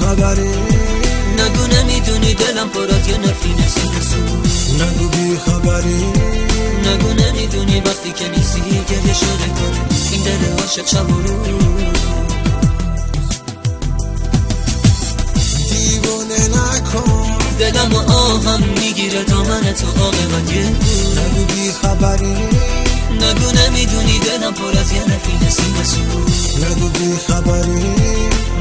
خبری، نگو نمیدونی دلم پر از یه نفرین سینه. نگو بی خبری، نگو نمیدونی وقتی که نیستی گریه شده کنه این دل عاشق شب و روز. دیوانه نکن دلم و آهم میگیره دامن تو عاقبت یه روز. نگو بی خبری، نگو نمیدونی دلم پر از یه نفرین سینه. نگو بی خبری،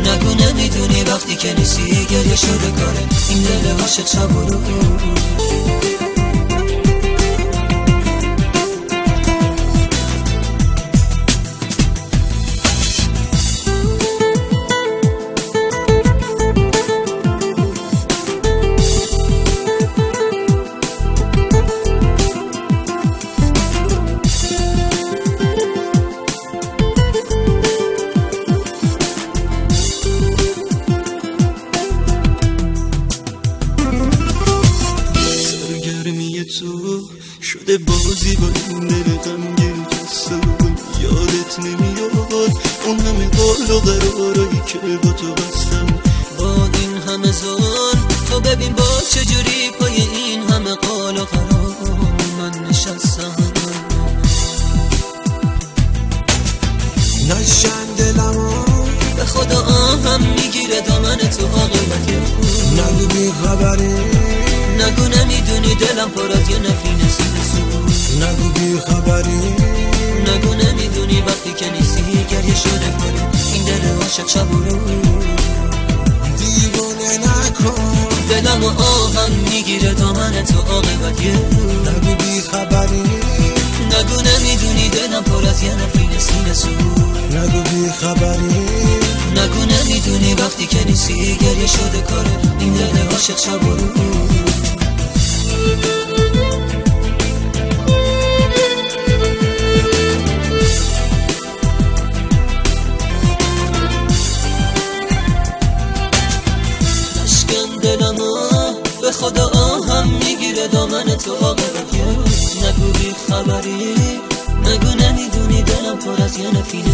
نگو نمیدونی وقتی که نیستی گریه شده کاره این دل عاشق شب و روز. تو شده بازی با این دل غمگین خسته یادت نمیاد اون همه قول و قرارایی که با تو بستم. با این همه زور تو ببین باز چجوری پای این همه قول و قرار من نشستم. نشن دلمو به خدا آهم میگیره دامن تو عاقبت یه روز. نگو بی خبری، نگو نمیدونی دلم پر از یه نفرین سینه. نگو بی خبری، نگو نمیدونی وقتی که نیستی گریه شده کنه این دل عاشق شب و روز. دیوانه نکن دلم و آهم میگیره دامن تو عاقبت یه روز. نگو بی خبری، نگو نمیدونی دلم پر از یه نفرین سینه. نگو بی خبری، نگو نمیدونی وقتی که نیستی گریه شده کاره این دل عاشق شب و روز. نشکن دلمو به خدا آهم میگیره دامن تو عاقبت یه روز. نگو بی خبری، نگو نمیدونی دلم پر از یه نفرین